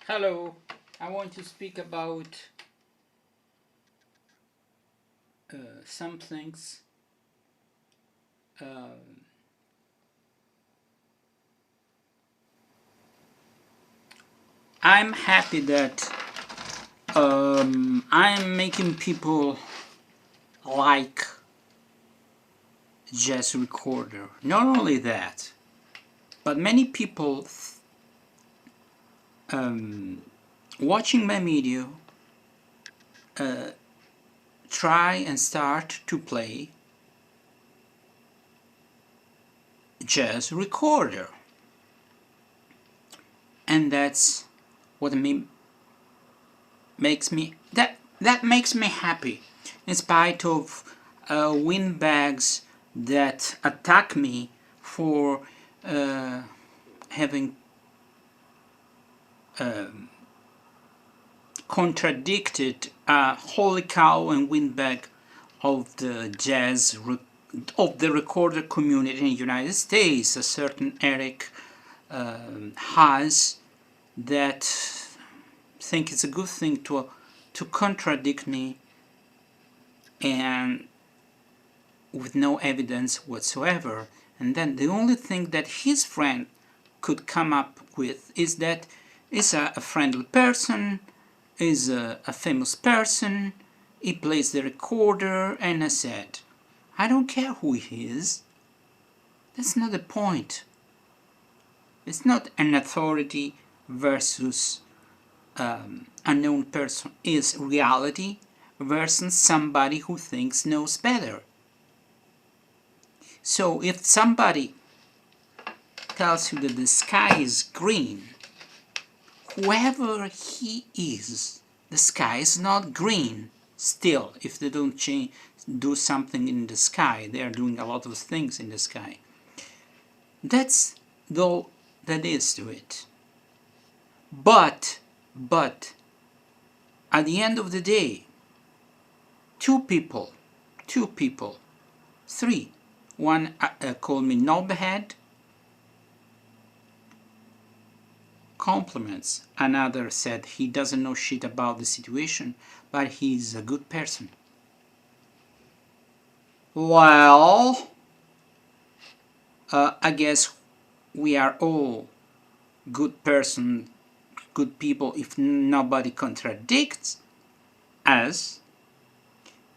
Hello, I want to speak about some things. Uh, I'm happy that I'm making people like jazz recorder. Not only that, but many people watching my video try and start to play jazz recorder, and that's what that makes me happy, in spite of windbags that attack me for having contradicted holy cow and windbag of the of the recorder community in the United States, a certain Eric has, that think it's a good thing to contradict me and with no evidence whatsoever. And then the only thing that his friend could come up with is that is a friendly person, is a famous person, he plays the recorder. And I said, I don't care who he is. That's not the point. It's not an authority versus unknown person. Is reality versus somebody who thinks knows better. So if somebody tells you that the sky is green, whoever he is, the sky is not green. Still, if they don't do something in the sky, they are doing a lot of things in the sky. That's all that is to it. But at the end of the day, two people, three. One called me knobhead, compliments. Another said he doesn't know shit about the situation, but he's a good person. Well, I guess we are all good people if nobody contradicts us.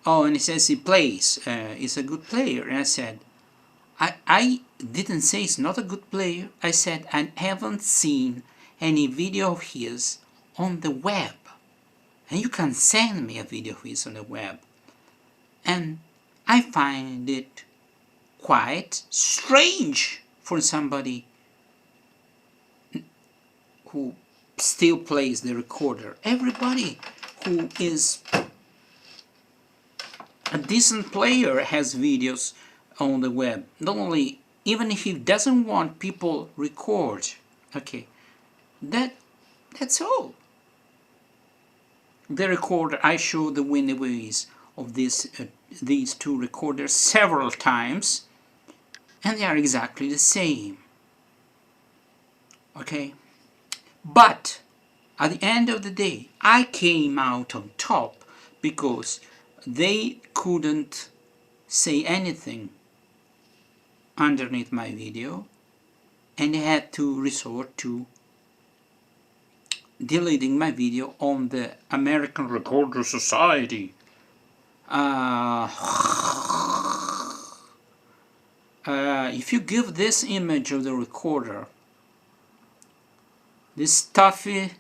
Oh, and he says he plays, he's a good player. And I said, I didn't say he's not a good player. I said I haven't seen any video of his on the web. And you can send me a video of his on the web. And I find it quite strange for somebody who still plays the recorder. Everybody who is a decent player has videos on the web. Not only, even if he doesn't want people record, okay, that's all. The recorder, I showed the windows of these two recorders several times, and they are exactly the same. Okay, but at the end of the day, I came out on top because they couldn't say anything underneath my video, and they had to resort to deleting my video on the American Recorder Society. If you give this image of the recorder, this stuffy,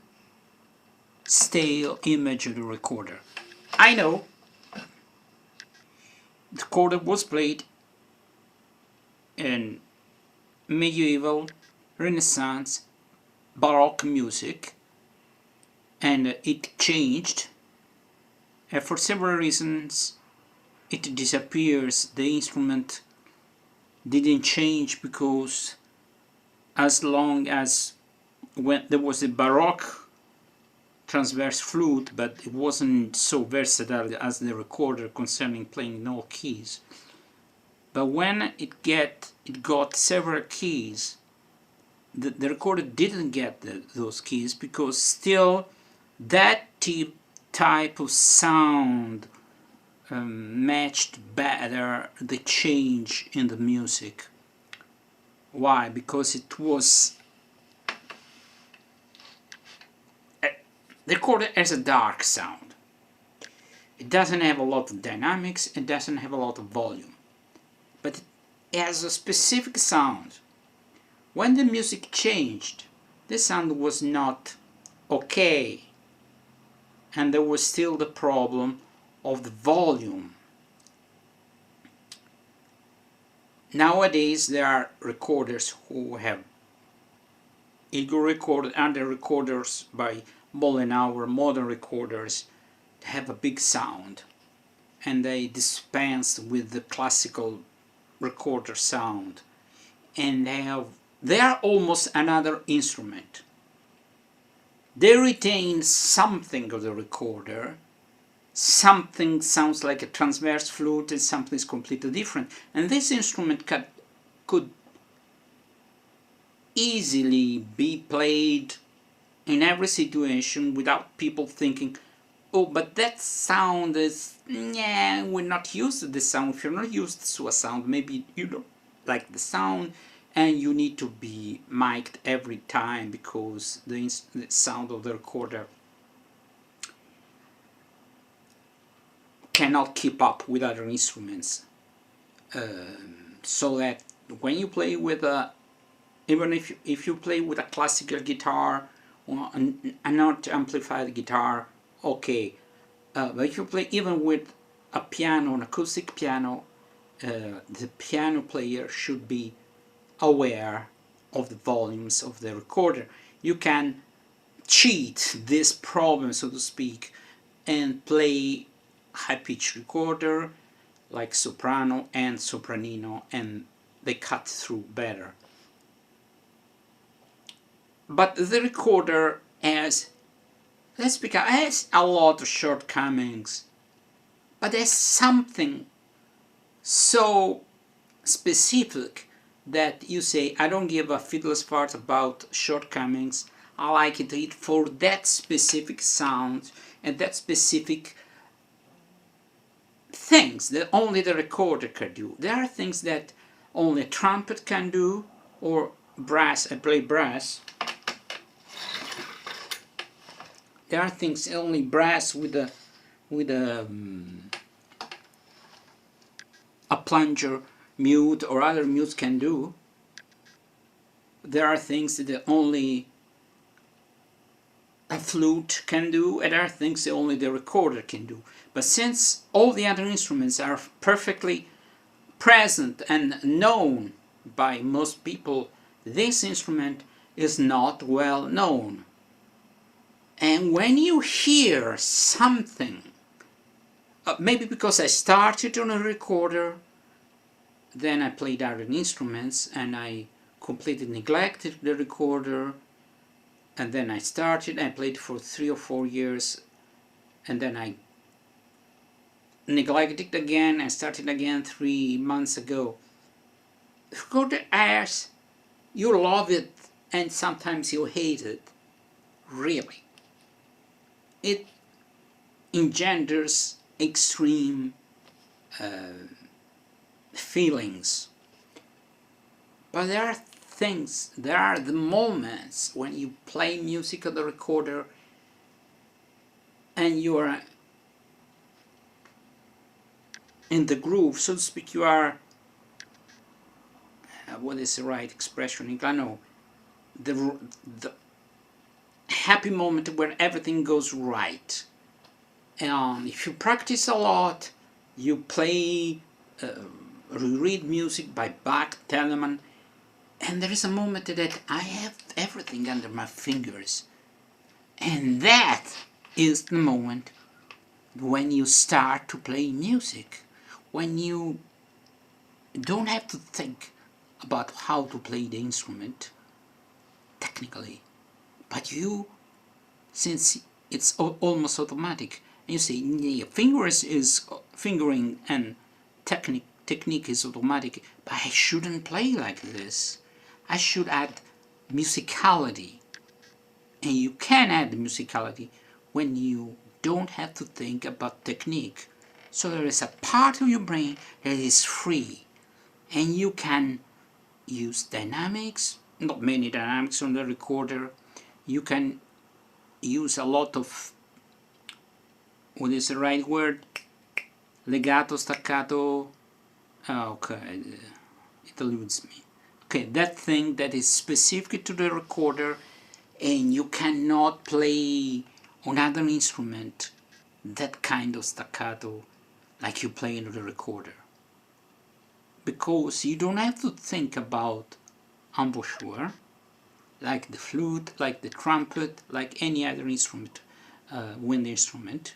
stale image of the recorder, I know the recorder was played in medieval, Renaissance, Baroque music, and it changed, and for several reasons it disappears. The instrument didn't change because as long as when there was a Baroque transverse flute, but it wasn't so versatile as the recorder concerning playing in all keys. But when it got several keys, the recorder didn't get those keys, because still that type of sound matched better the change in the music. Why? Because it was the recorder has a dark sound. It doesn't have a lot of dynamics, it doesn't have a lot of volume, but it has a specific sound. When the music changed, the sound was not okay, and there was still the problem of the volume. Nowadays there are recorders who have ego recorded, and the recorders by Mollenauer, modern recorders, have a big sound, and they dispense with the classical recorder sound, and they are almost another instrument. They retain something of the recorder. Something sounds like a transverse flute and something is completely different. And this instrument could easily be played in every situation without people thinking, oh, but that sound is, yeah, we're not used to this sound. If you're not used to a sound, maybe you don't like the sound, and you need to be mic'd every time because the sound of the recorder cannot keep up with other instruments. So that when you play with even if you play with a classical guitar or a not amplified guitar, okay, but if you play even with a piano, an acoustic piano, the piano player should be aware of the volumes of the recorder. You can cheat this problem, so to speak, and play high-pitched recorder like soprano and sopranino, and they cut through better. But the recorder has a lot of shortcomings, but there's something so specific that you say, I don't give a fiddler's fart about shortcomings. I like it for that specific sound and that specific things that only the recorder can do. There are things that only a trumpet can do, or brass. I play brass. There are things only brass with a plunger mute or other mutes can do. There are things that only a flute can do, and there are things that only the recorder can do. But since all the other instruments are perfectly present and known by most people, this instrument is not well known. And when you hear something, maybe because I started on a recorder, then I played other instruments and I completely neglected the recorder, and then I played for 3 or 4 years, and then I neglected it again and started again 3 months ago. The recorder airs, you love it and sometimes you hate it, really. It engenders extreme feelings. But there are the moments when you play music on the recorder and you are in the groove, so to speak. You are, what is the right expression in English? No, the happy moment where everything goes right. And if you practice a lot, you play, read music by Bach, Telemann, and there is a moment that I have everything under my fingers. And that is the moment when you start to play music, when you don't have to think about how to play the instrument technically, but you, since it's almost automatic, and you say, yeah, fingering and technique is automatic, but I shouldn't play like this. I should add musicality, and you can add musicality when you don't have to think about technique. So there is a part of your brain that is free, and you can use dynamics, not many dynamics on the recorder. You can use a lot of, what is the right word? Legato, staccato. Okay, it eludes me. Okay, that thing that is specific to the recorder, and you cannot play on other instrument that kind of staccato like you play in the recorder, because you don't have to think about embouchure like the flute, like the trumpet, like any other instrument, wind instrument,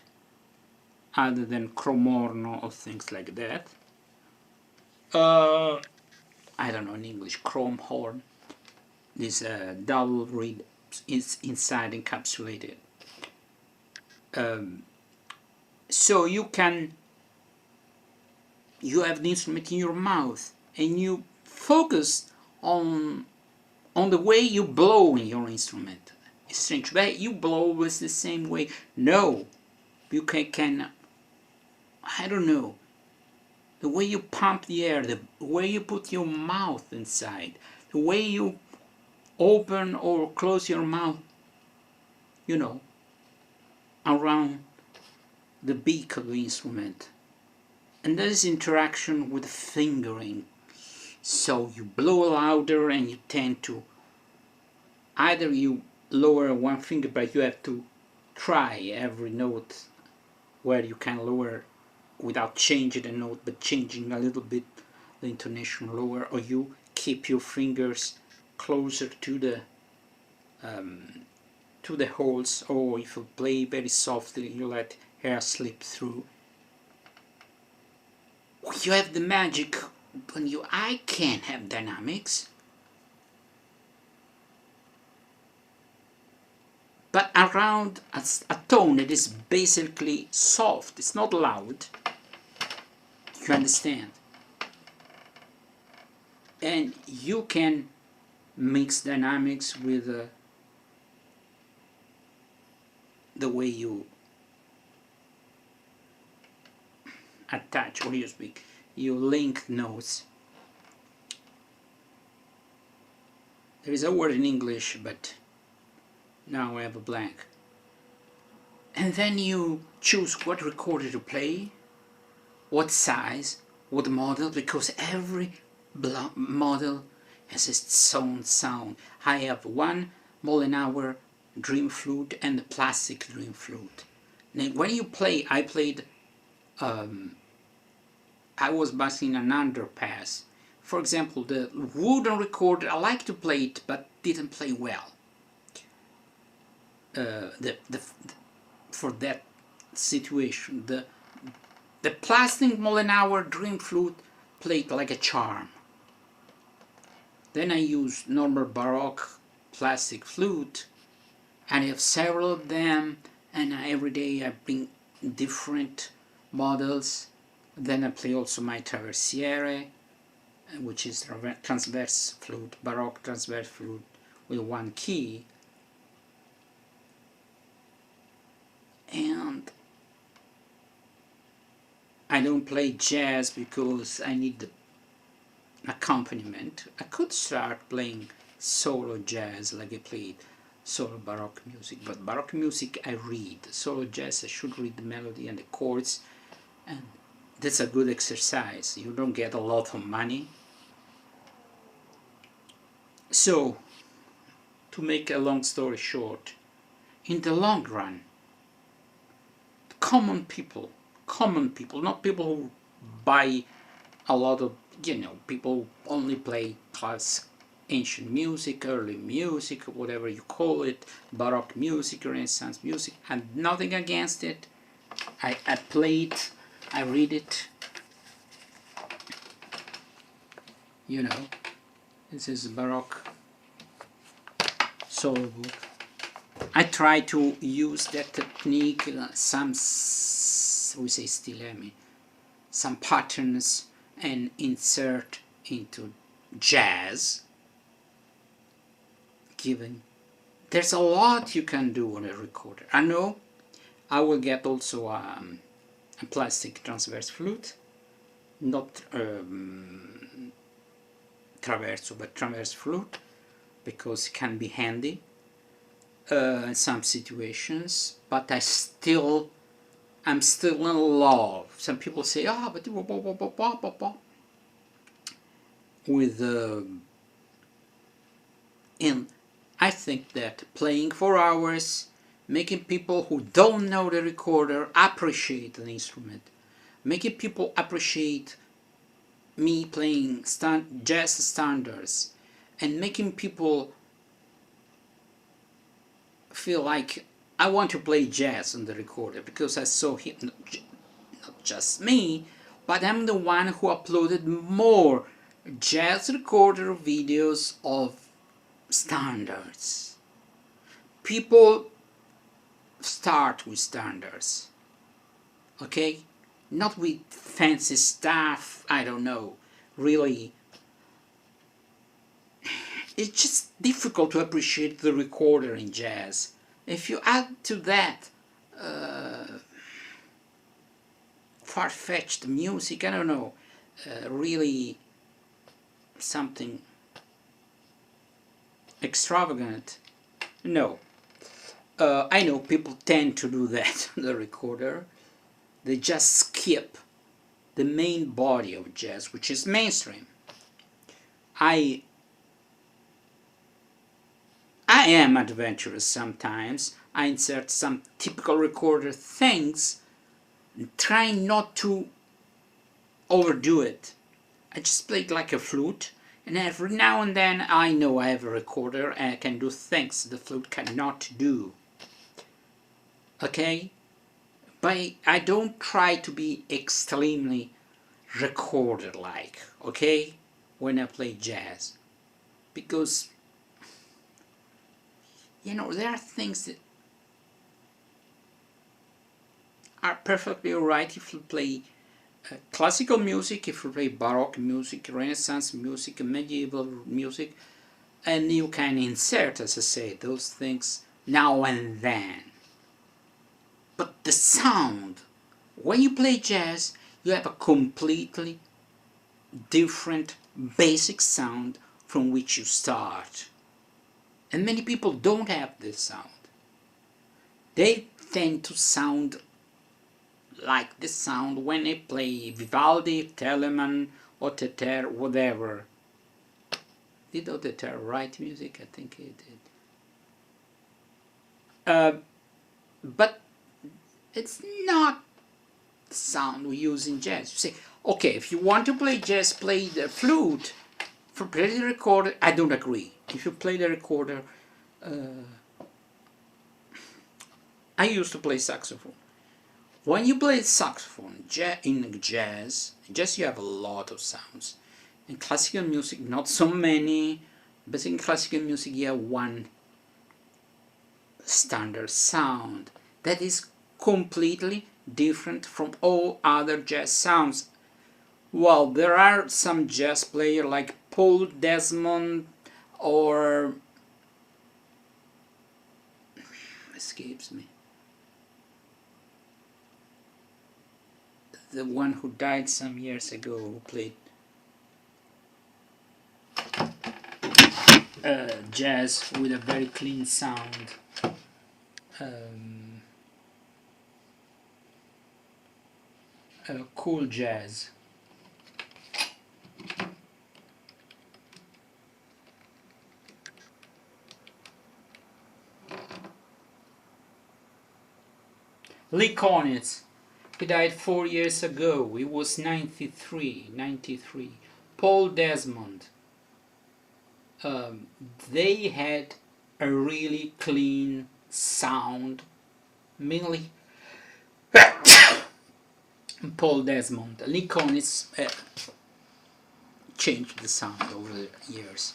other than cromorno or things like that. I don't know in English, chrome horn. This double reed is inside encapsulated. So you have the instrument in your mouth, and you focus on the way you blow in your instrument. It's strange, but you blow with the same way. No, you can I don't know, the way you pump the air, the way you put your mouth inside, the way you open or close your mouth, you know, around the beak of the instrument. And there is interaction with fingering. So you blow louder, and you tend to, either you lower one finger, but you have to try every note where you can lower without changing the note, but changing a little bit the intonation lower, or you keep your fingers closer to the holes, or if you play very softly, you let air slip through. You have the magic when I can have dynamics, but around a tone that is basically soft. It's not loud. You understand? And you can mix dynamics with the way you attach, or you link notes. There is a word in English, but now I have a blank. And then you choose what recorder to play, what size, what model, because every model has its own sound. I have one Mollenauer Dream Flute and the plastic Dream Flute. Now, when you play, I played, I was basing an underpass. For example, the wooden recorder, I like to play it, but didn't play well. For that situation, the plastic Mollenauer Dream Flute played like a charm. Then I used normal Baroque plastic flute, and I have several of them, and every day I bring different models. Then I play also my Traversiere, which is transverse flute, Baroque transverse flute with one key. And I don't play jazz because I need the accompaniment. I could start playing solo jazz like I played solo Baroque music, but Baroque music I read. Solo jazz I should read the melody and the chords, and that's a good exercise. You don't get a lot of money. So, to make a long story short, in the long run, common people, not people who buy a lot of, people who only play classic, ancient music, early music, whatever you call it, Baroque music, Renaissance music, and nothing against it. I play it, I read it. This is Baroque solo book. I try to use that technique, some stilemi, some patterns, and insert into jazz. given. There's a lot you can do on a recorder. I know I will get also a plastic transverse flute, not traverso, but transverse flute, because it can be handy in some situations. But I'm still in love. Some people say, ah, but with and I think that playing for hours, making people who don't know the recorder appreciate the instrument, making people appreciate me playing jazz standards, and making people feel like I want to play jazz on the recorder because I saw him, not just me, but I'm the one who uploaded more jazz recorder videos of standards. People start with standards, okay? Not with fancy stuff, I don't know, really. It's just difficult to appreciate the recorder in jazz. If you add to that far-fetched music, I don't know, really something extravagant, no. I know people tend to do that on the recorder. They just skip the main body of jazz, which is mainstream. I am adventurous sometimes. I insert some typical recorder things, trying not to overdo it. I just play it like a flute, and every now and then I know I have a recorder and I can do things the flute cannot do. Okay? But I don't try to be extremely recorder-like, okay? When I play jazz. Because, you know, there are things that are perfectly alright if you play classical music, if you play Baroque music, Renaissance music, medieval music, and you can insert, as I say, those things now and then. But the sound, when you play jazz, you have a completely different basic sound from which you start. And many people don't have this sound. They tend to sound like this sound when they play Vivaldi, Telemann, Oteter, whatever. Did Oteter write music? I think he did. But it's not the sound we use in jazz. You say, okay, if you want to play jazz, play the flute. For play the recorder, I don't agree. If you play the recorder, I used to play saxophone. When you play saxophone in jazz you have a lot of sounds. In classical music, not so many, but in classical music you have one standard sound that is completely different from all other jazz sounds. Well, there are some jazz players like Paul Desmond or escapes me, the one who died some years ago, who played jazz with a very clean sound. Cool jazz. Lee Konitz, he died 4 years ago. He was 93. Paul Desmond. They had a really clean sound, mainly Paul Desmond. Lee Konitz changed the sound over the years.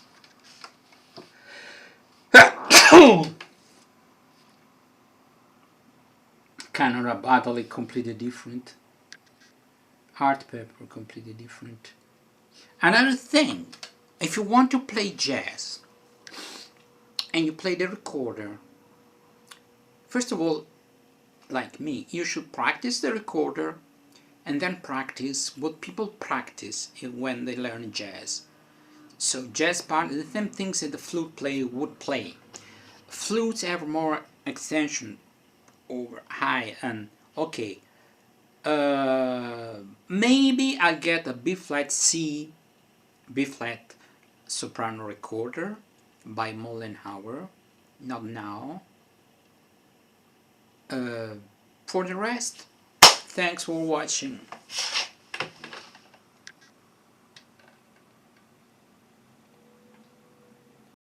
Canora Battle is completely different. Art Pepper completely different. Another thing, if you want to play jazz, and you play the recorder. First of all, like me, you should practice the recorder and then practice what people practice when they learn jazz. So jazz part is the same things that the flute player would play. Flutes have more extension over high and okay. Maybe I get a B flat C, B flat soprano recorder by Mollenhauer. Not now. For the rest, thanks for watching.